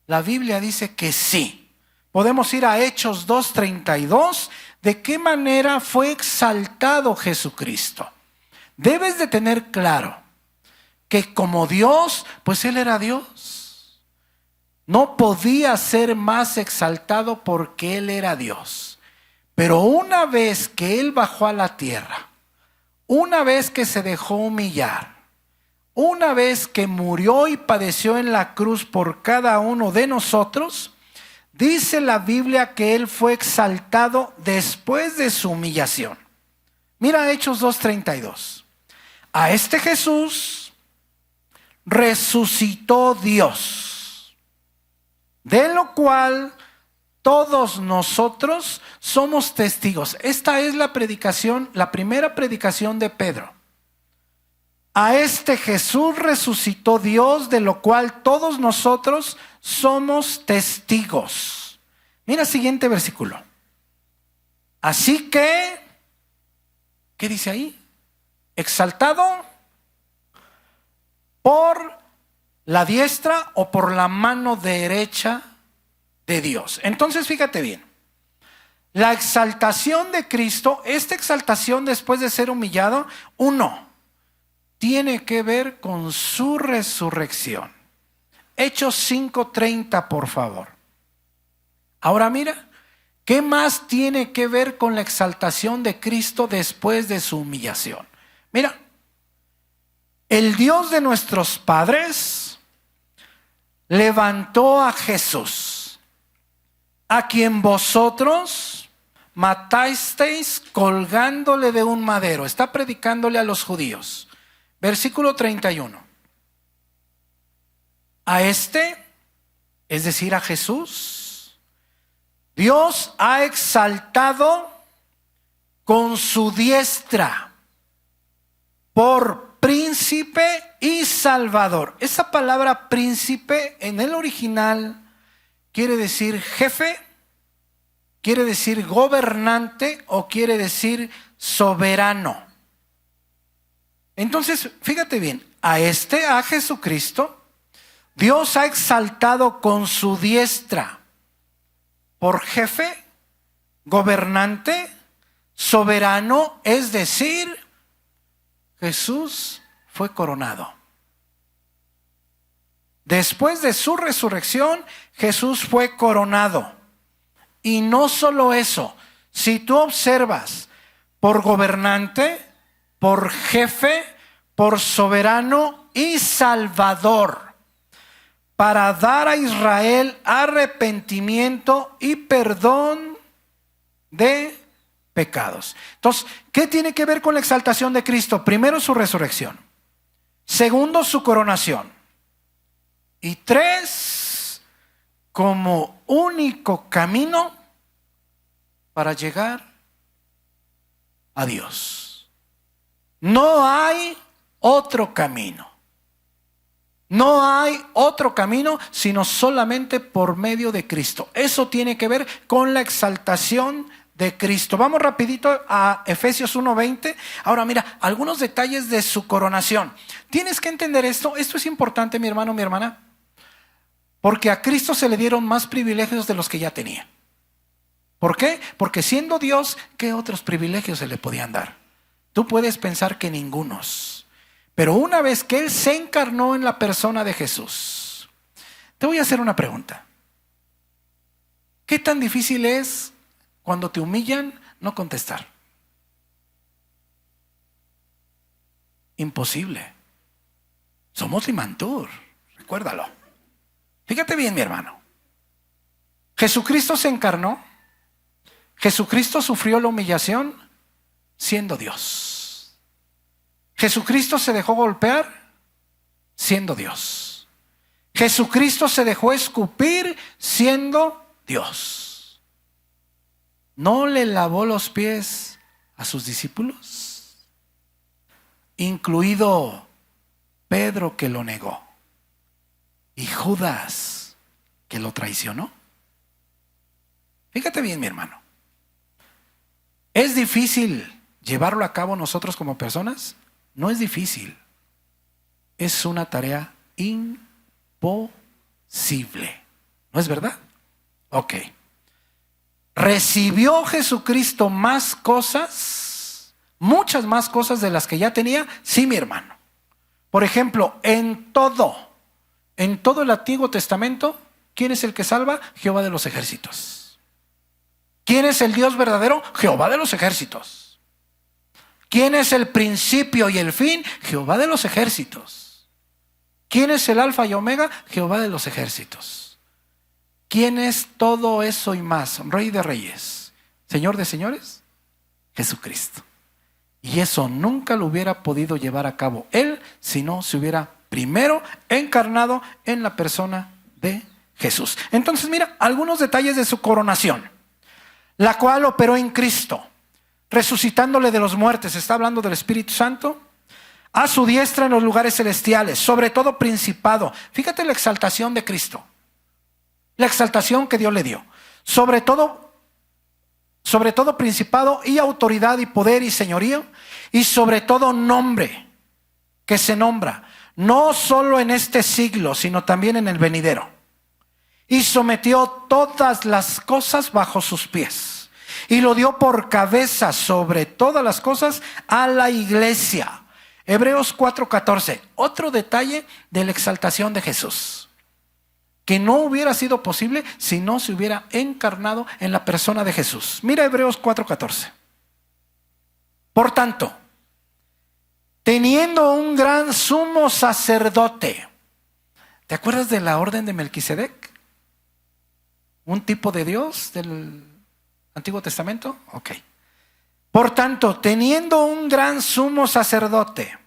Speaker 1: La Biblia dice que sí. Podemos ir a Hechos 2:32. ¿De qué manera fue exaltado Jesucristo? Debes de tener claro que como Dios, pues Él era Dios. No podía ser más exaltado porque Él era Dios. Pero una vez que Él bajó a la tierra, una vez que se dejó humillar, una vez que murió y padeció en la cruz por cada uno de nosotros, dice la Biblia que Él fue exaltado después de su humillación. Mira Hechos 2:32. A este Jesús resucitó Dios, de lo cual todos nosotros somos testigos. Esta es la predicación, la primera predicación de Pedro. A este Jesús resucitó Dios, de lo cual todos nosotros somos testigos. Mira el siguiente versículo. Así que, ¿qué dice ahí? Exaltado por la diestra o por la mano derecha de Dios. Entonces, fíjate bien. La exaltación de Cristo, esta exaltación después de ser humillado, tiene que ver con su resurrección. Hechos 5:30, por favor. Ahora mira, ¿qué más tiene que ver con la exaltación de Cristo después de su humillación? Mira, el Dios de nuestros padres levantó a Jesús, a quien vosotros matasteis colgándole de un madero. Está predicándole a los judíos. Versículo 31. A este, es decir, a Jesús, Dios ha exaltado con su diestra por príncipe y salvador. Esa palabra príncipe en el original quiere decir jefe, quiere decir gobernante o quiere decir soberano. Entonces, fíjate bien, a Jesucristo, Dios ha exaltado con su diestra por jefe, gobernante, soberano, es decir, Jesús fue coronado. Después de su resurrección, Jesús fue coronado. Y no solo eso, si tú observas, por gobernante, por jefe, por soberano y salvador, para dar a Israel arrepentimiento y perdón de pecados. Entonces, ¿qué tiene que ver con la exaltación de Cristo? Primero, su resurrección. Segundo, su coronación. Y tres, como único camino para llegar a Dios. No hay otro camino. No hay otro camino sino solamente por medio de Cristo. Eso tiene que ver con la exaltación de Cristo. Vamos rapidito a Efesios 1:20. Ahora mira, algunos detalles de su coronación. Tienes que entender esto. Esto es importante, mi hermano, mi hermana. Porque a Cristo se le dieron más privilegios de los que ya tenía. ¿Por qué? Porque siendo Dios, ¿qué otros privilegios se le podían dar? Tú puedes pensar que ningunos. Pero una vez que Él se encarnó en la persona de Jesús, te voy a hacer una pregunta. ¿Qué tan difícil es cuando te humillan no contestar? Imposible. Somos Limantur, recuérdalo. Fíjate bien, mi hermano. Jesucristo se encarnó. Jesucristo sufrió la humillación siendo Dios. Jesucristo se dejó golpear siendo Dios. Jesucristo se dejó escupir siendo Dios. ¿No le lavó los pies a sus discípulos? Incluido Pedro, que lo negó, y Judas, que lo traicionó. Fíjate bien, mi hermano. ¿Es difícil llevarlo a cabo nosotros como personas? No es difícil. Es una tarea imposible. ¿No es verdad? Ok. ¿Recibió Jesucristo más cosas? Muchas más cosas de las que ya tenía. Sí, mi hermano. Por ejemplo, en todo el Antiguo Testamento, ¿quién es el que salva? Jehová de los ejércitos. ¿Quién es el Dios verdadero? Jehová de los ejércitos. ¿Quién es el principio y el fin? Jehová de los ejércitos. ¿Quién es el alfa y omega? Jehová de los ejércitos. ¿Quién es todo eso y más? Rey de reyes, Señor de señores, Jesucristo. Y eso nunca lo hubiera podido llevar a cabo Él si no se hubiera primero encarnado en la persona de Jesús. Entonces mira algunos detalles de su coronación, la cual operó en Cristo, resucitándole de los muertos. Está hablando del Espíritu Santo. A su diestra en los lugares celestiales, sobre todo principado. Fíjate la exaltación de Cristo, la exaltación que Dios le dio. Sobre todo principado y autoridad y poder y señorío, y sobre todo nombre que se nombra, no solo en este siglo, sino también en el venidero. Y sometió todas las cosas bajo sus pies, y lo dio por cabeza sobre todas las cosas a la iglesia. Hebreos 4:14, otro detalle de la exaltación de Jesús, que no hubiera sido posible si no se hubiera encarnado en la persona de Jesús. Mira Hebreos 4:14. Por tanto, teniendo un gran sumo sacerdote. ¿Te acuerdas de la orden de Melquisedec? Un tipo de Dios del Antiguo Testamento. Ok. Por tanto, teniendo un gran sumo sacerdote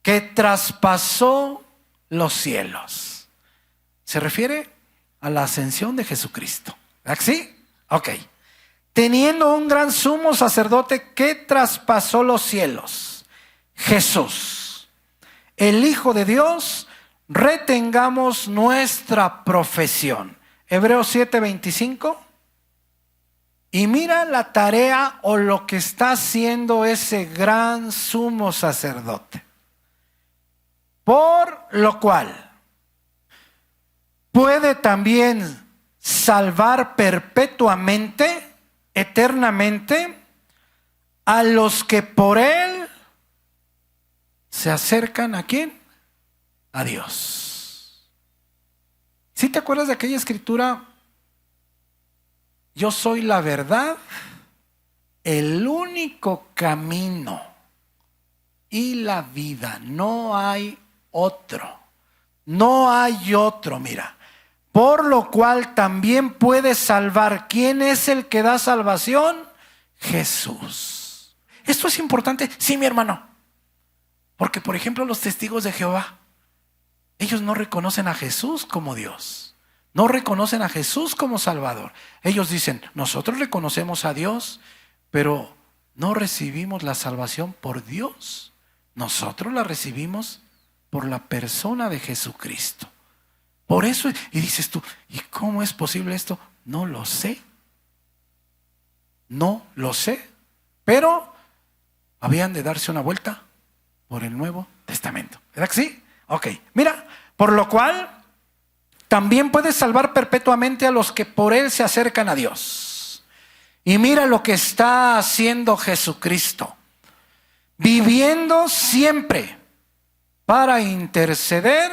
Speaker 1: que traspasó los cielos. Se refiere a la ascensión de Jesucristo. ¿Verdad que sí? Ok. Teniendo un gran sumo sacerdote que traspasó los cielos, Jesús, el Hijo de Dios, retengamos nuestra profesión. Hebreos 7:25. Y mira la tarea o lo que está haciendo ese gran sumo sacerdote. Por lo cual puede también salvar perpetuamente, eternamente, a los que por Él se acercan. ¿A quién? A Dios. ¿Sí te acuerdas de aquella escritura? Yo soy la verdad, el único camino y la vida. No hay otro. No hay otro, mira. Por lo cual también puede salvar. ¿Quién es el que da salvación? Jesús. ¿Esto es importante? Sí, mi hermano. Porque, por ejemplo, los testigos de Jehová, ellos no reconocen a Jesús como Dios. No reconocen a Jesús como Salvador. Ellos dicen, nosotros reconocemos a Dios, pero no recibimos la salvación por Dios. Nosotros la recibimos por la persona de Jesucristo. Por eso, y dices tú, ¿y cómo es posible esto? No lo sé. No lo sé. Pero habían de darse una vuelta por el Nuevo Testamento. ¿Verdad que sí? Ok, mira, por lo cual también puede salvar perpetuamente a los que por Él se acercan a Dios. Y mira lo que está haciendo Jesucristo, viviendo siempre para interceder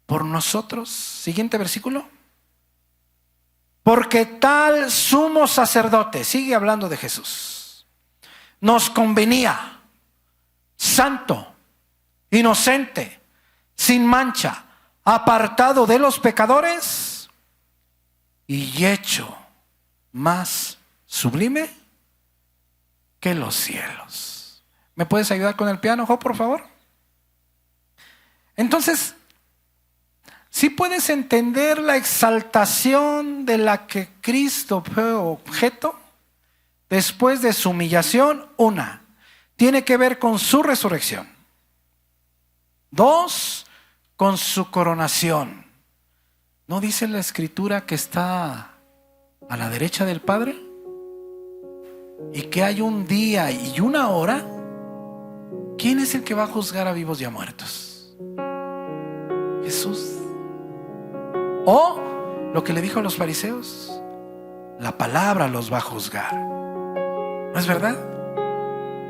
Speaker 1: por nosotros. Siguiente versículo. Porque tal sumo sacerdote, sigue hablando de Jesús, nos convenía, santo, inocente, sin mancha, apartado de los pecadores y hecho más sublime que los cielos. ¿Me puedes ayudar con el piano, Jo, por favor? Entonces, si puedes entender la exaltación de la que Cristo fue objeto después de su humillación. Una, tiene que ver con su resurrección. Dos, con su coronación. ¿No dice la Escritura que está a la derecha del Padre? Y que hay un día y una hora. ¿Quién es el que va a juzgar a vivos y a muertos? Jesús. O lo que le dijo a los fariseos, la palabra los va a juzgar. ¿No es verdad?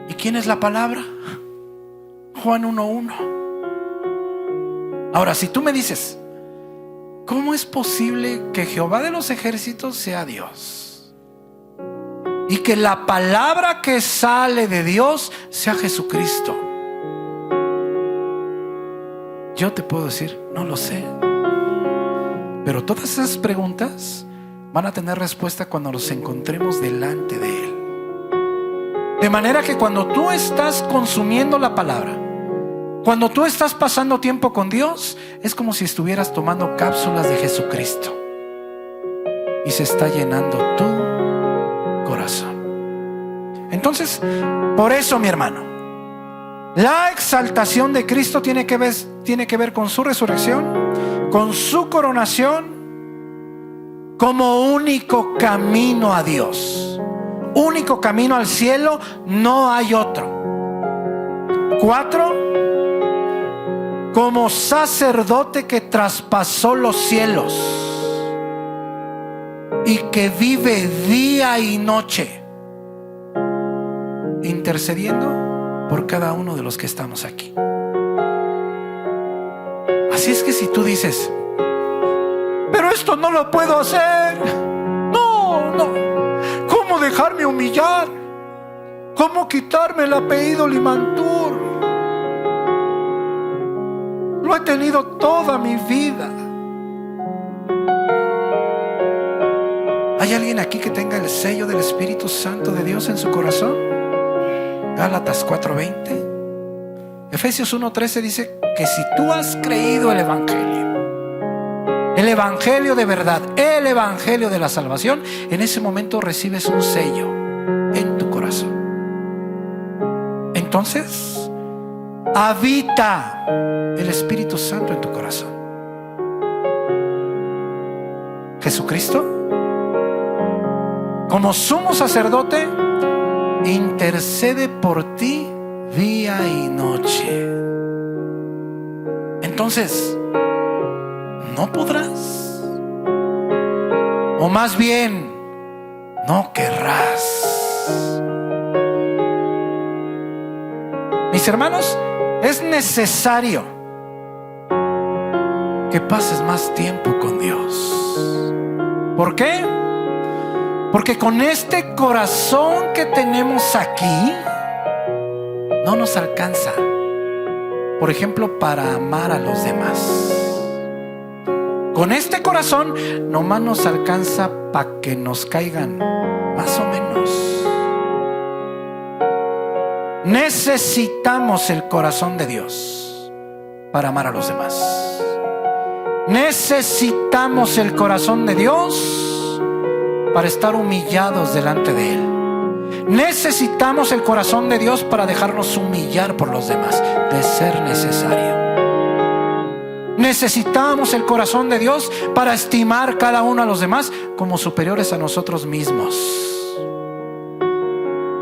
Speaker 1: ¿Y quién es la palabra? Juan 1:1. Ahora, si tú me dices, ¿cómo es posible que Jehová de los ejércitos sea Dios? Y que la palabra que sale de Dios sea Jesucristo. Yo te puedo decir, no lo sé. Pero todas esas preguntas van a tener respuesta cuando nos encontremos delante de Él. De manera que cuando tú estás consumiendo la palabra, cuando tú estás pasando tiempo con Dios, es como si estuvieras tomando cápsulas de Jesucristo. Y se está llenando tu corazón. Entonces, por eso, mi hermano, la exaltación de Cristo tiene que ver con su resurrección, con su coronación, como único camino a Dios, único camino al cielo, no hay otro. 4, como sacerdote que traspasó los cielos y que vive día y noche intercediendo por cada uno de los que estamos aquí. Así es que si tú dices, pero esto no lo puedo hacer, no, ¿cómo dejarme humillar? ¿Cómo quitarme el apellido Limantur? Lo he tenido toda mi vida. ¿Hay alguien aquí que tenga el sello del Espíritu Santo de Dios en su corazón? Gálatas 4:20. Efesios 1:13 dice que si tú has creído el Evangelio de verdad, el Evangelio de la salvación, en ese momento recibes un sello en tu corazón. Entonces, habita el Espíritu Santo en tu corazón. Jesucristo, como sumo sacerdote, intercede por ti día y noche. Entonces, no podrás, o más bien, no querrás. Mis hermanos, es necesario que pases más tiempo con Dios. ¿Por qué? Porque con este corazón que tenemos aquí no nos alcanza, por ejemplo, para amar a los demás. Con este corazón nomás nos alcanza para que nos caigan más o menos. Necesitamos el corazón de Dios para amar a los demás. Necesitamos el corazón de Dios para estar humillados delante de Él. Necesitamos el corazón de Dios para dejarnos humillar por los demás, de ser necesario. Necesitamos el corazón de Dios para estimar cada uno a los demás como superiores a nosotros mismos.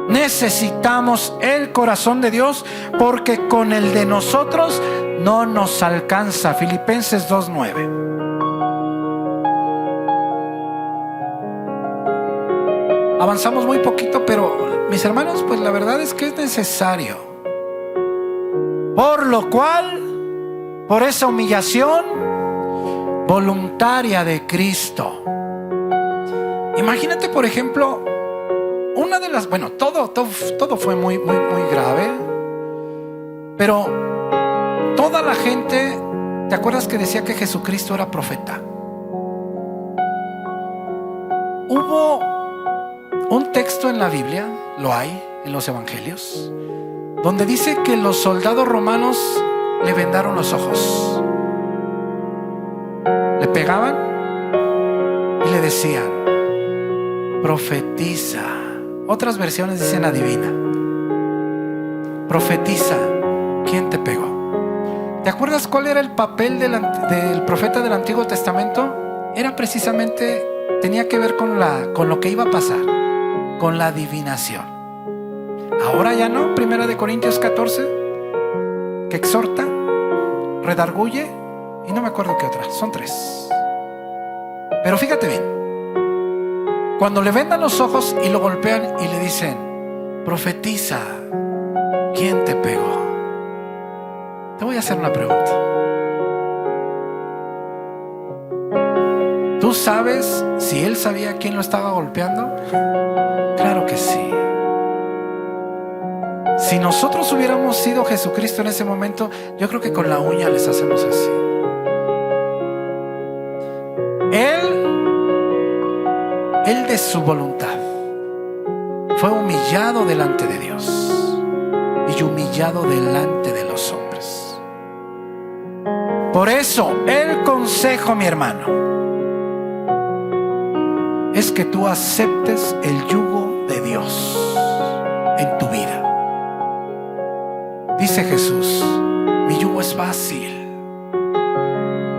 Speaker 1: Necesitamos el corazón de Dios porque con el de nosotros no nos alcanza. Filipenses 2:9. Avanzamos muy poquito, pero mis hermanos, pues la verdad es que es necesario. Por lo cual, por esa humillación voluntaria de Cristo. Imagínate, por ejemplo, una de las, bueno, todo fue muy grave, pero toda la gente ¿Te acuerdas que decía que Jesucristo era profeta? Hubo un texto en la Biblia, lo hay en los evangelios, donde dice que los soldados romanos le vendaron los ojos, le pegaban y le decían: profetiza. Otras versiones dicen: adivina. Profetiza. ¿Quién te pegó? ¿Te acuerdas cuál era el papel del profeta del Antiguo Testamento? Era precisamente, tenía que ver con lo que iba a pasar, con la adivinación. Ahora ya no. 1 Corintios 14, que exhorta, redarguye, y no me acuerdo qué otra, son 3. Pero fíjate bien, cuando le vendan los ojos y lo golpean y le dicen: profetiza, ¿quién te pegó? Te voy a hacer una pregunta. ¿Tú sabes si él sabía quién lo estaba golpeando? Claro que sí. Si nosotros hubiéramos sido Jesucristo en ese momento, yo creo que con la uña les hacemos así. Él de su voluntad fue humillado delante de Dios y humillado delante de los hombres. Por eso el consejo, mi hermano, es que tú aceptes el yugo de Dios en tu vida. Dice Jesús: mi yugo es fácil,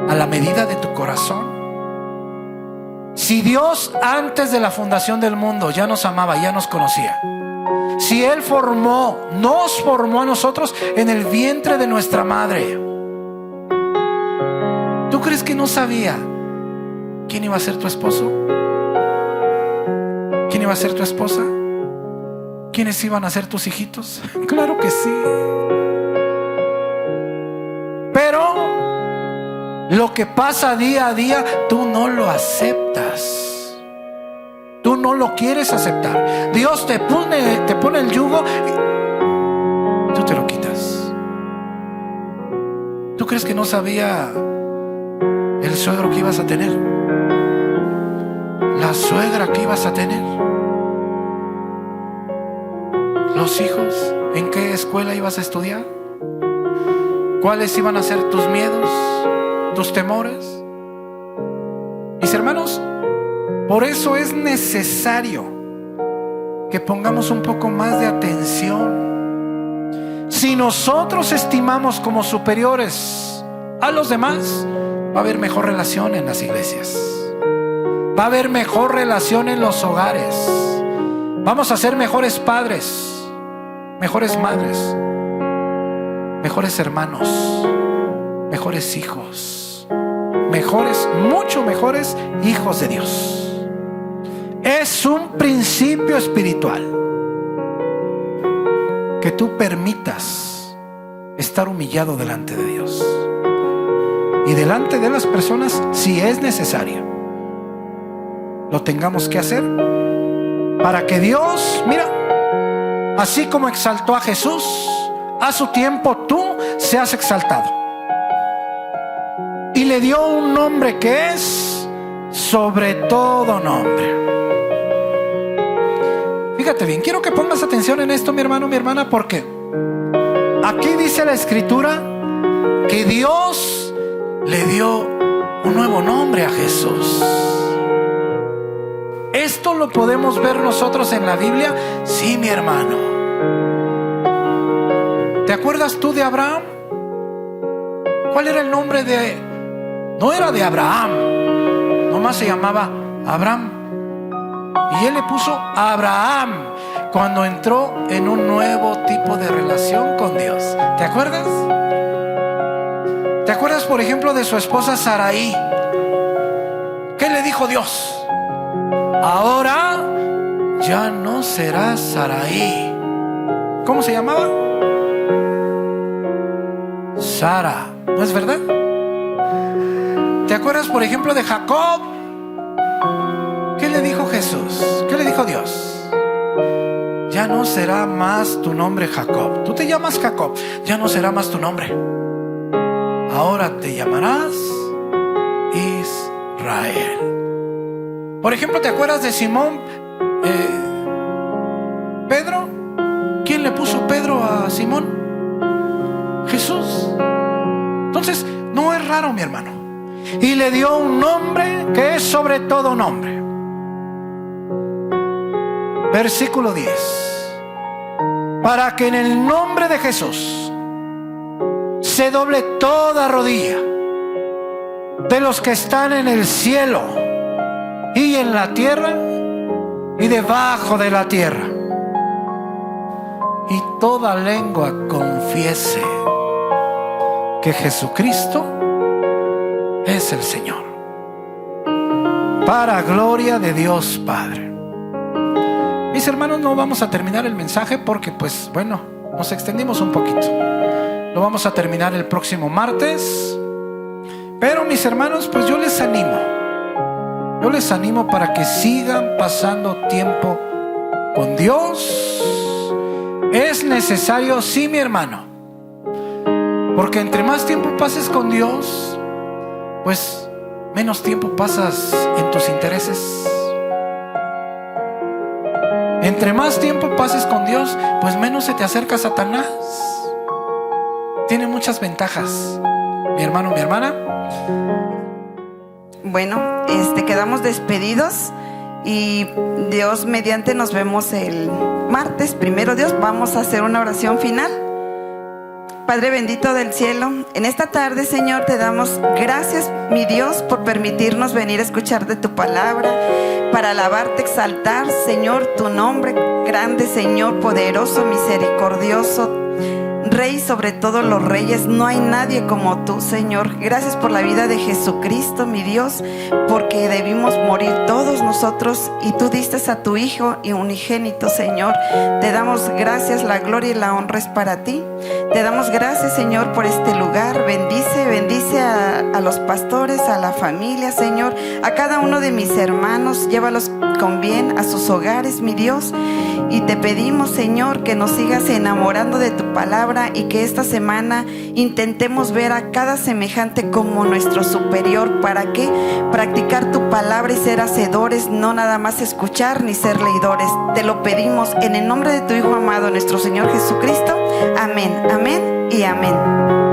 Speaker 1: a la medida de tu corazón. Si Dios antes de la fundación del mundo ya nos amaba, ya nos conocía, si Él nos formó a nosotros en el vientre de nuestra madre, ¿tú crees que no sabía quién iba a ser tu esposo? ¿Quién iba a ser tu esposa? ¿Quiénes iban a ser tus hijitos? Claro que sí. Pero lo que pasa día a día, tú no lo aceptas. Tú no lo quieres aceptar. Dios te pone el yugo y tú te lo quitas. ¿Tú crees que no sabía el suegro que ibas a tener? La suegra que ibas a tener. Los hijos, ¿en qué escuela ibas a estudiar? ¿Cuáles iban a ser tus miedos, tus temores? Mis hermanos, por eso es necesario que pongamos un poco más de atención. Si nosotros estimamos como superiores a los demás, va a haber mejor relación en las iglesias, va a haber mejor relación en los hogares, vamos a ser mejores padres, mejores madres, mejores hermanos, mejores hijos, mucho mejores hijos de Dios. Es un principio espiritual que tú permitas estar humillado delante de Dios y delante de las personas, si es necesario, lo tengamos que hacer para que Dios, mira, así como exaltó a Jesús, a su tiempo tú seas exaltado. Y le dio un nombre que es sobre todo nombre. Fíjate bien, quiero que pongas atención en esto, mi hermano, mi hermana, porque aquí dice la Escritura que Dios le dio un nuevo nombre a Jesús. ¿Esto lo podemos ver nosotros en la Biblia? Sí, mi hermano. ¿Te acuerdas tú de Abraham? ¿Cuál era el nombre de...? No era de Abraham, nomás se llamaba Abraham. Y él le puso Abraham cuando entró en un nuevo tipo de relación con Dios. ¿Te acuerdas? ¿Te acuerdas, por ejemplo, de su esposa Sarai? ¿Qué le dijo Dios? Ahora ya no será Sarai. ¿Cómo se llamaba? Sara. ¿No es verdad? ¿Te acuerdas, por ejemplo, de Jacob? ¿Qué le dijo Jesús? ¿Qué le dijo Dios? Ya no será más tu nombre Jacob. Tú te llamas Jacob. Ya no será más tu nombre. ahora te llamarás Israel. Por ejemplo, ¿te acuerdas de Simón Pedro? ¿Quién le puso Pedro a Simón? Jesús. Entonces, no es raro, mi hermano. Y le dio un nombre que es sobre todo nombre. Versículo 10. Para que en el nombre de Jesús se doble toda rodilla de los que están en el cielo y en la tierra y debajo de la tierra, y toda lengua confiese que Jesucristo es el Señor, para gloria de Dios Padre. Mis hermanos, no vamos a terminar el mensaje porque pues bueno, nos extendimos un poquito. Lo vamos a terminar el próximo martes. Pero mis hermanos, pues yo les animo para que sigan pasando tiempo con Dios. Es necesario, sí, mi hermano, porque entre más tiempo pases con Dios, pues menos tiempo pasas en tus intereses. Entre más tiempo pases con Dios, pues menos se te acerca Satanás. Tiene muchas ventajas, mi hermano, mi hermana.
Speaker 2: Bueno, quedamos despedidos y Dios mediante nos vemos el martes. Primero Dios, vamos a hacer una oración final. Padre bendito del cielo, en esta tarde, Señor, te damos gracias, mi Dios, por permitirnos venir a escuchar de tu palabra, para alabarte, exaltar, Señor, tu nombre grande, Señor, poderoso, misericordioso, Rey sobre todos los reyes. No hay nadie como tú, Señor. Gracias por la vida de Jesucristo, mi Dios, porque debimos morir todos nosotros y tú diste a tu Hijo y unigénito, Señor. Te damos gracias, la gloria y la honra es para ti. Te damos gracias, Señor, por este lugar. Bendice a los pastores, a la familia, Señor, a cada uno de mis hermanos. Llévalos con bien a sus hogares, mi Dios. Y te pedimos, Señor, que nos sigas enamorando de tu palabra y que esta semana intentemos ver a cada semejante como nuestro superior. ¿Para qué? Practicar tu palabra y ser hacedores, no nada más escuchar ni ser leidores. Te lo pedimos en el nombre de tu Hijo amado, nuestro Señor Jesucristo. Amén, amén y amén.